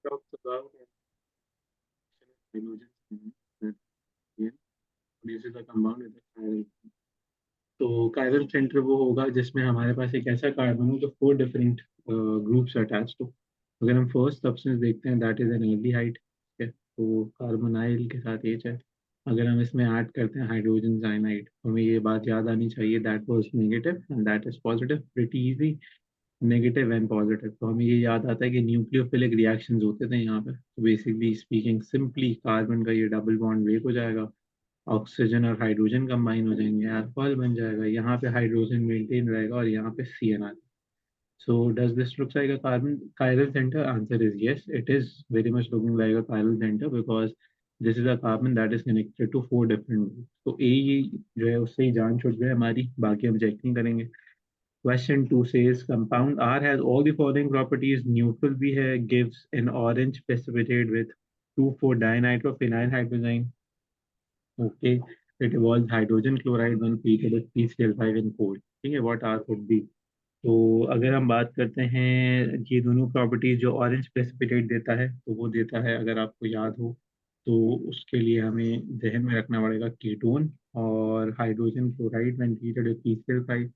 talks about hydrogen that produces a compound with a chiral. तो chiral center वो होगा जिसमें हमारे पास एक ऐसा कार्बन हो जो 4 डिफरेंट ग्रुप्स अटैच हो। अगर हम फर्स्ट सब्सटेंस देखते हैं दैट इज एन एल्डिहाइड, ठीक है, तो कार्बोनाइल के साथ एच है। अगर हम इसमें ऐड करते हैं हाइड्रोजन साइनाइड, हमें ये बात याद आनी चाहिए that was negative and that is positive, pretty easy. Negative and positive, तो हमें ये याद आता है कि न्यूक्लियोफिलिक रिएक्शंस होते थे यहाँ पे। तो बेसिकली स्पीकिंग सिंपली कार्बन का ये डबल बॉन्ड ब्रेक हो जाएगा, ऑक्सीजन और हाइड्रोजन कंबाइन हो जाएंगे, अल्कोहल बन जाएगा। यहाँ पे हाइड्रोजन मेंटेन रहेगा और यहाँ पे C N R. So does this looks like a carbon chiral center? Answer is yes, it is very much looking like a chiral center because this is a carbon that is connected to 4 different groups. तो ए ही जो है उससे ही जान छुट जाए हमारी, बाकी हम चेक नहीं करेंगे। Question 2 says compound R has all the following properties. Neutral भी है, gives an orange precipitate with 2,4-dinitrophenyl hydrazine. Okay, it evolves hydrogen chloride when treated with PCl5 in cold. ठीक है, what R would be? तो अगर हम बात करते हैं ये दोनों प्रॉपर्टीज, जो ऑरेंज प्रेसिपिटेट देता है तो वो देता है, अगर आपको याद हो तो उसके लिए हमें जहन में रखना पड़ेगा कीटोन और hydrogen chloride when treated with PCl5।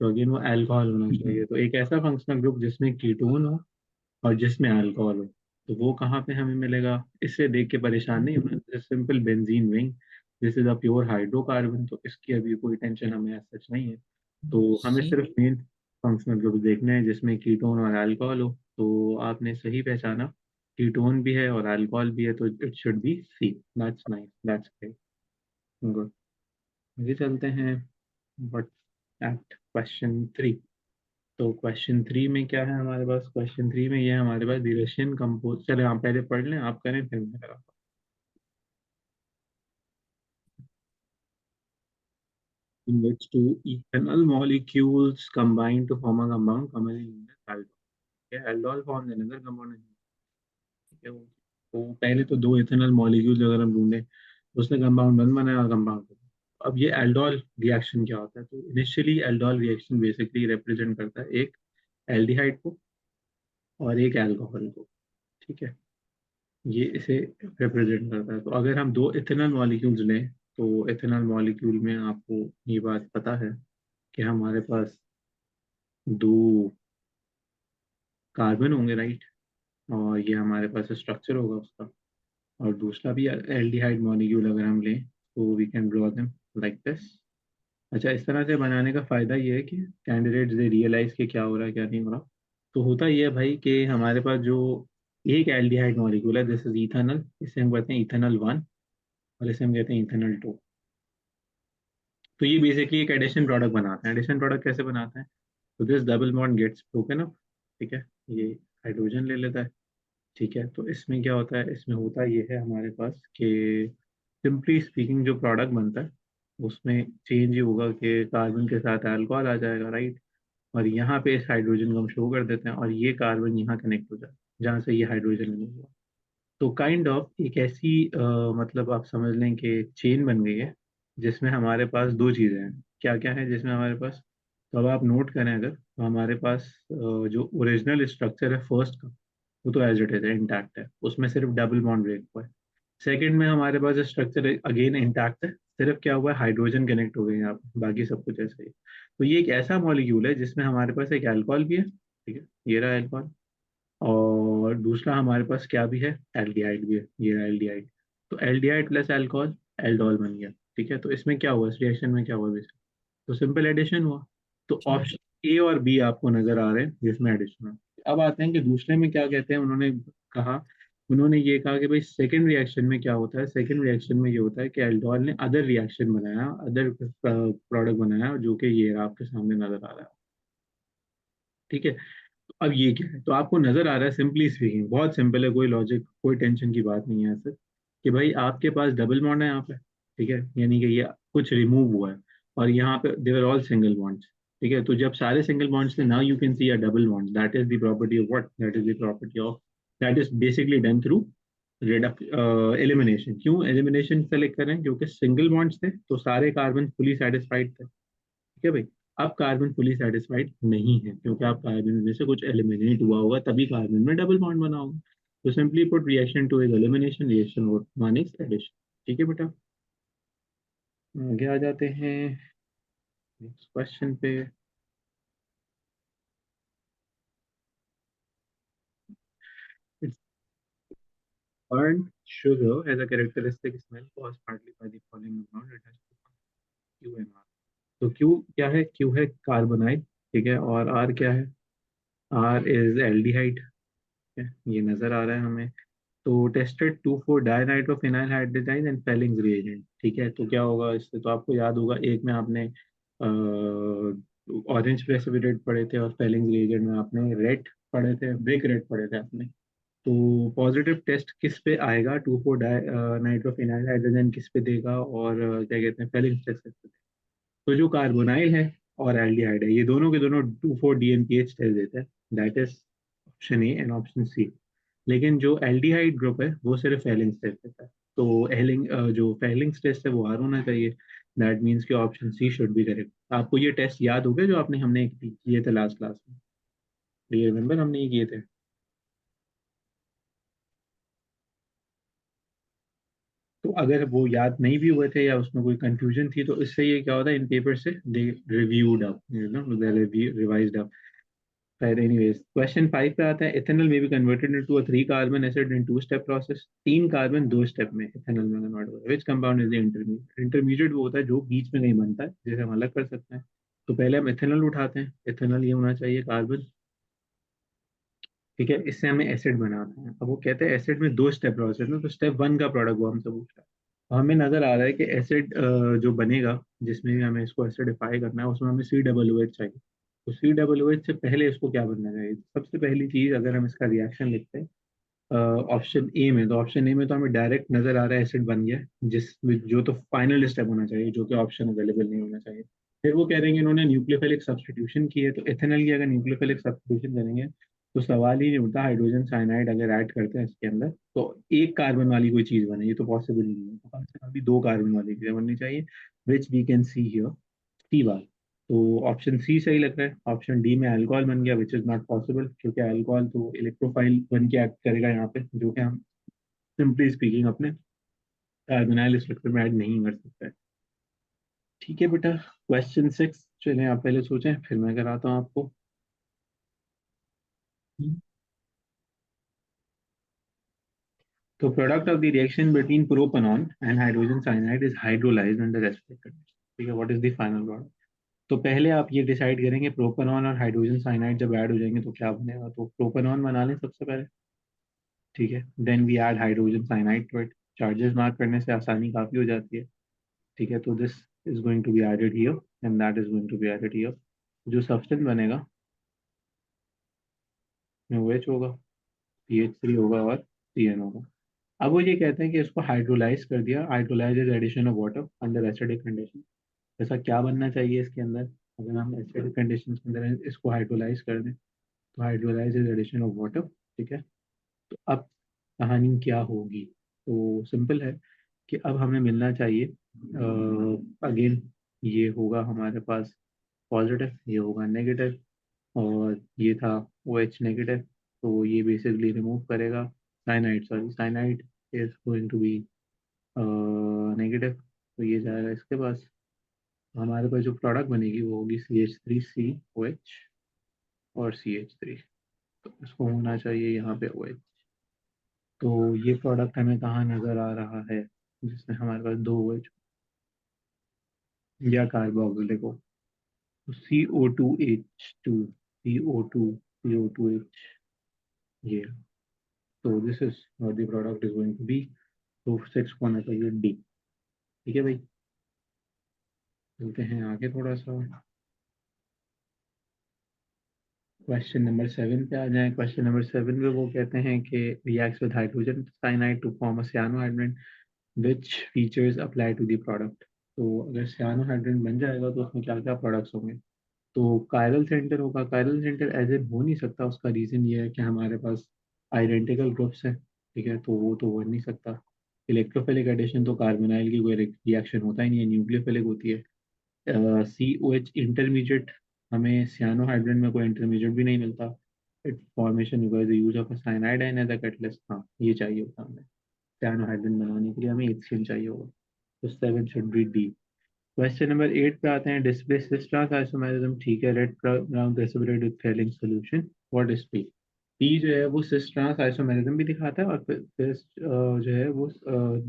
तो अगेन वो अल्कोहल होना चाहिए। तो एक ऐसा फंक्शनल ग्रुप जिसमें कीटोन हो और जिसमें अल्कोहल हो, तो वो कहाँ पे हमें मिलेगा? इससे देख के परेशान नहीं होना, simple benzene ring, this is a pure hydrocarbon, तो इसकी अभी कोई टेंशन हमें सच नहीं है। तो हमें सी। सिर्फ मेन फंक्शनल ग्रुप देखने हैं जिसमें कीटोन और अल्कोहल हो। तो आपने सही पहचाना, कीटोन भी है और अल्कोहल भी है, तो it should be C. That's nice, that's great, good. आगे चलते हैं, बट एट क्वेश्चन 3। तो क्वेश्चन 3 में क्या है हमारे पास? क्वेश्चन 3 में ये है हमारे पास द रशियन कंपोज। चले आप पहले पढ़ लें, आप करें फिर मैं कराता हूँ। In which two ethanol molecules combine to form a compound commonly known as aldol. Okay, aldol forms another compound. ठीक है, तो पहले तो दो इथेनॉल मॉलिक्यूल अगर हम ढूंढें तो उसने कंपाउंड वन बनाया और कंपाउंड। अब ये एल्डोल रिएक्शन क्या होता है? तो initially aldol reaction basically represent करता है एक एल्डिहाइड को और एक अल्कोहल को, ठीक है, ये इसे रिप्रेजेंट करता है। तो अगर हम दो इथेनॉल मॉलिक्यूल्स लें तो इथेनॉल मॉलिक्यूल में आपको ये बात पता है कि हमारे पास दो कार्बन होंगे, राइट, और ये हमारे पास स्ट्रक्चर होगा उसका। और दूसरा भी एल्डिहाइड मॉलिक्यूल अगर हम लें तो we can draw them like this. अच्छा, इस तरह से बनाने का फायदा ये है कि कैंडिडेट्स दे रियलाइज कि क्या हो रहा है क्या नहीं हो रहा। तो होता ये है भाई कि हमारे पास जो एक एल्डिहाइड मॉलिक्यूल है, दिस इज इथेनॉल, इसे हम कहते हैं इथेनॉल 1 और इसे हम कहते हैं इथेनॉल 2। तो ये बेसिकली एक एडिशन प्रोडक्ट बनाते हैं। एडिशन प्रोडक्ट कैसे बनाते हैं? तो this double bond gets broken up, ठीक है, ये हाइड्रोजन ले लेता है, ठीक है। तो इसमें क्या होता है? इसमें होता ये है हमारे पास कि सिंपली स्पीकिंग जो प्रोडक्ट बनता है उसमें चेंज ये होगा कि कार्बन के साथ अल्कोहल आ जाएगा, राइट, और यहाँ पे इस हाइड्रोजन को हम शो कर देते हैं और ये कार्बन यहाँ कनेक्ट हो जाए जहाँ से ये हाइड्रोजन रिमूव हुआ। तो काइंड ऑफ एक ऐसी मतलब आप समझ लें कि चेन बन गई है जिसमें हमारे पास दो चीज़ें हैं। क्या क्या है जिसमें हमारे पास? तो अब आप नोट करें अगर, तो हमारे पास जो ओरिजिनल स्ट्रक्चर है फर्स्ट का, वो तो एज इट इज इंटैक्ट है, उसमें सिर्फ डबल बॉन्ड ब्रेक हुआ है। सेकंड में हमारे पास स्ट्रक्चर अगेन इंटैक्ट है, सिर्फ क्या हुआ है, हाइड्रोजन कनेक्ट हो गए यहाँ पे, बाकी सब कुछ ऐसा ही है। तो ये एक ऐसा मॉलिक्यूल है जिसमें हमारे पास एक अल्कोहल भी है, ठीक है, ये रहा अल्कोहल, और दूसरा हमारे पास क्या भी है, एल्डिहाइड भी है, ये रहा एल्डिहाइड। तो एल्डिहाइड प्लस अल्कोहल एल्डोल बन गया, ठीक है। तो इसमें क्या हुआ, इस रिएक्शन में क्या हुआ बेसिकली? तो सिंपल एडिशन हुआ। तो ऑप्शन ए और बी आपको नजर आ रहे हैं जिसमें एडिशन हुआ। अब आते हैं कि दूसरे में क्या कहते हैं। कहा उन्होंने ये कहा कि भाई सेकंड रिएक्शन में क्या होता है? सेकंड रिएक्शन में ये होता है कि एल्डोल ने अदर रिएक्शन बनाया, अदर प्रोडक्ट बनाया, जो कि ये आपके सामने नजर आ रहा है, ठीक है। तो अब ये क्या है? तो आपको नजर आ रहा है, सिंपली स्पीकिंग बहुत सिंपल है, कोई लॉजिक कोई टेंशन की बात नहीं है ऐसे, कि भाई आपके पास डबल बॉन्ड है यहाँ पे, ठीक है, यानी कि ये कुछ रिमूव हुआ है और यहाँ पे देवर ऑल सिंगल बॉन्ड्स, ठीक है। तो जब सारे सिंगल बॉन्ड्स थे, now you can see a double bond, that is the property of what, that is the property of, that is basically done through redact elimination. क्यों एलिमिनेशन सेलेक्ट करें? क्योंकि single bonds थे तो सारे carbon fully satisfied थे, ठीक है भाई। अब कार्बन फुली सेटिस्फाइड नहीं है क्योंकि आप कार्बन में से कुछ एलिमिनेट हुआ होगा, तभी कार्बन में डबल बॉन्ड बना होगा। तो simply put reaction two is elimination, reaction one is addition. ठीक है बेटा, आगे आ जाते हैं नेक्स्ट क्वेश्चन पे। It's burnt sugar has a characteristic smell caused partly by the falling amount it has to Q and R। तो Q क्या है? Q है कार्बोनाइल, ठीक है, और R क्या है? R is aldehyde. ये नजर आ रहा है हमें। तो tested to for dinitrophenyl hydrazide and Fehling's reagent. ठीक है, तो क्या होगा इससे? तो आपको याद होगा, एक में आपने ऑरेंज प्रेसिपिटेट पढ़े थे और फेलिंग्स रिएजेंट में आपने रेड पढ़े थे, ब्रिक रेड पढ़े थे आपने। तो पॉजिटिव टेस्ट किस पे आएगा? टू फोर नाइट्रोफिनाइल हाइड्रोजन किस पे देगा, और क्या कहते हैं, फेलिंग्स टेस्ट किस पे देगा? तो जो कार्बोनाइल है और एल्डिहाइड है, ये दोनों के दोनों टू फोर डीएनपीएच टेस्ट देते हैं। That is option A and option C. लेकिन जो एल्डिहाइड ग्रुप है वो सिर्फ फेलिंग्स टेस्ट देता है। तो जो फेलिंग्स टेस्ट है वो आर होना चाहिए। दैट मीन्स कि option C should be correct. आपको ये टेस्ट याद हो गया जो आपने हमने किए थे लास्ट क्लास में? ये रिमेम्बर हमने ये किए थे। तो अगर वो याद नहीं भी हुए थे या उसमें कोई कंफ्यूजन थी, तो इससे ये क्या होता है, इन पेपर से they reviewed up, you know, they revised up. खैर, एनीवेज, क्वेश्चन 5 पे आता है। Ethanol may be converted into a three carbon acid in two step process. तीन कार्बन दो स्टेप में इथेनॉल में कन्वर्ट होता है। Which compound is the intermediate? Intermediate वो होता है जो बीच में नहीं बनता है, जिसे हम अलग कर सकते हैं। तो पहले हम इथेनॉल उठाते हैं। इथेनॉल ये होना चाहिए कार्बन, ठीक है, इससे हमें एसिड बनाना है। अब वो कहते हैं एसिड में दो स्टेप प्रोसेस है, तो स्टेप वन का प्रोडक्ट वो हमसे पूछ रहा है। तो हमें नजर आ रहा है कि एसिड जो बनेगा, जिसमें भी हमें इसको एसिडिफाई करना है, उसमें हमें सी डबल ओ एच चाहिए। तो सी डबल ओ एच से पहले इसको क्या बनना चाहिए? सबसे पहली चीज, अगर हम इसका रिएक्शन लिखते हैं ऑप्शन ए में, तो ऑप्शन ए में तो हमें डायरेक्ट नजर आ रहा है एसिड बन गया है, जिस जो तो फाइनल स्टेप होना चाहिए, जो कि ऑप्शन अवेलेबल नहीं होना चाहिए। फिर वो कह रहे हैं कि इन्होंने न्यूक्लियोफिलिक सब्स्टिट्यूशन की है। तो इथेनॉल की अगर न्यूक्लियोफिलिक सब्स्टिट्यूशन करेंगे तो सवाल ही नहीं उठता, हाइड्रोजन साइनाइड अगर ऐड करते हैं इसके अंदर तो एक कार्बन वाली कोई चीज बने, ये तो पॉसिबल ही नहीं है। तो कम से कम भी दो कार्बन वाली चीजें बननी चाहिए, which we can see here, T bar. तो ऑप्शन सी सही लग रहा है। ऑप्शन डी में अल्कोहल बन गया, विच इज नॉट पॉसिबल, क्योंकि अल्कोहल तो इलेक्ट्रोफाइल बन के एक्ट करेगा यहाँ पे, जो कि हम सिंपली स्पीकिंग अपने कार्बोनाइल स्ट्रक्चर में ऐड नहीं कर सकते। ठीक है बेटा, क्वेश्चन 6 चलिए आप पहले सोचें, फिर मैं कराता हूँ आपको। तो product of the reaction between propanone and hydrogen cyanide is hydrolysed under respiratory condition. ठीक है, what is the final product? तो पहले आप ये डिसाइड करेंगे प्रोपेनॉन और हाइड्रोजन साइनाइड जब ऐड हो जाएंगे तो क्या बनेगा। तो प्रोपेनॉन बना लें सबसे पहले, ठीक है, then we add hydrogen cyanide to it. Charges mark करने से आसानी काफी हो जाती है। ठीक है, तो this is going to be added here and that is going to be added here. जो सब्सटेंस बनेगा में OH होगा, CH3 होगा और CN होगा। अब वो ये कहते हैं कि इसको हाइड्रोलाइज कर दिया। Hydrolyse is addition of water under acidic condition. ऐसा क्या बनना चाहिए इसके अंदर? अगर हम एसिडिक कंडीशन के अंदर इसको हाइड्रोलाइज कर दें, तो hydrolyse is addition of water. ठीक है, तो अब कहानी क्या होगी? तो सिंपल है कि अब हमें मिलना चाहिए, अगेन ये होगा हमारे पास पॉजिटिव, ये होगा नेगेटिव, और ये था OH नेगेटिव। तो ये बेसिकली रिमूव करेगा cyanide, sorry cyanide is going to be negative. तो ये जाएगा इसके पास। तो हमारे पास जो प्रोडक्ट बनेगी वो होगी CH3COH और CH3। तो इसको होना चाहिए यहाँ पे OH। तो ये प्रोडक्ट हमें कहाँ नजर आ रहा है, जिसमें हमारे पास दो OH या कार्बोक्सिलिक हो। तो CO2H2, CO2H, ये। तो this is what the product is going to be. तो 6 को होना चाहिए डी। ठीक है भाई, चलते हैं आगे थोड़ा सा। क्वेश्चन नंबर 7 पे आ जाएं। क्वेश्चन नंबर 7 में वो कहते हैं कि reacts with hydrogen cyanide to form a cyanohydrin which features apply to the product. तो अगर cyanohydrin बन जाएगा तो उसमें क्या क्या प्रोडक्ट्स होंगे? तो कायरल सेंटर होगा। कायरल सेंटर एज ए हो नहीं सकता, उसका रीजन ये है कि हमारे पास आइडेंटिकल ग्रुप्स हैं। ठीक है, तो वो तो हो नहीं सकता। इलेक्ट्रोफिलिक एडिशन तो कार्बोनाइल की कोई रिएक्शन होता ही नहीं है, न्यूक्लियोफिलिक होती है। COH इंटरमीडिएट, हमें cyanohydrin में कोई इंटरमीडिएट भी नहीं मिलता। It formation requires the use of a cyanide and as a catalyst. हाँ, ये चाहिए होता हमें, cyanohydrin बनाने के लिए हमें HCl चाहिए होगा। तो 7 should be D. Question number 8 पे आते हैं, डिस्प्ले सिस ट्रांस आइसोमेरिज्म, ठीक है, red brown precipitate with Fehling solution, what is P? P जो है वो सिस ट्रांस आइसोमेरिज्म भी दिखाता है, और फिर जो है वो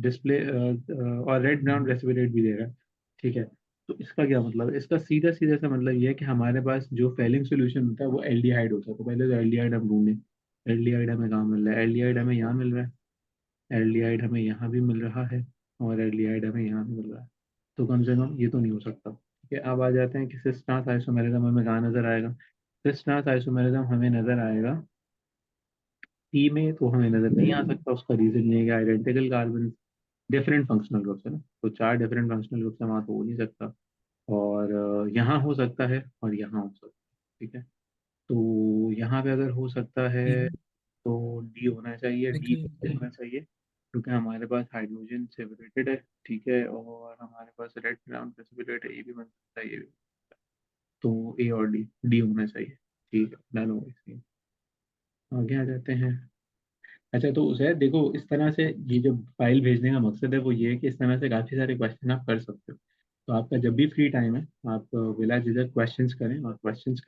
डिस्प्ले और रेड ब्राउन प्रेसिपिटेट भी दे रहा है, ठीक है। तो इसका क्या मतलब है? इसका सीधा सीधा सा मतलब ये है कि हमारे पास जो फेलिंग सोल्यूशन होता है वो एल्डिहाइड होता है। तो पहले तो एल्डिहाइड हम ढूंढें। एल्डिहाइड हमें कहाँ मिल रहा है? एल्डिहाइड हमें यहाँ मिल रहा है, एल्डिहाइड हमें यहाँ भी मिल रहा है, और एल्डिहाइड हमें यहाँ भी मिल रहा है। तो कम से कम ये तो नहीं हो सकता, ठीक है। अब आ जाते हैं कि सिस ट्रांस आइसोमेरिज्म हमें कहाँ नजर आएगा? सिस ट्रांस आइसोमेरिज्म हमें नजर आएगा पी में, तो हमें नजर नहीं आ सकता। उसका रीजन ये है कि identical carbon, different functional groups है ना, तो 4 डिफरेंट फंक्शनल ग्रुप्स है, वहाँ तो हो नहीं सकता। और यहाँ हो सकता है और यहाँ हो सकता है, ठीक है। तो यहाँ पे अगर हो सकता ठीक है है। तो डी होना चाहिए, डी देखिए होना चाहिए, क्योंकि हमारे पास हाइड्रोजन सेपरेटेड है, ठीक है, और हमारे पास रेड ब्राउन प्रेसिपिटेट है, ये भी बन सकता है, ये भी। तो ए और डी, डी होना चाहिए, ठीक है, डन हो गई। आगे आ जाते हैं। अच्छा, तो उसे देखो, इस तरह से ये जो फाइल भेजने का मकसद है वो ये है कि इस तरह से काफ़ी सारे क्वेश्चन आप कर सकते हो। तो आपका जब भी फ्री टाइम है, आप बिला झिझक क्वेश्चंस करें, और क्वेश्चंस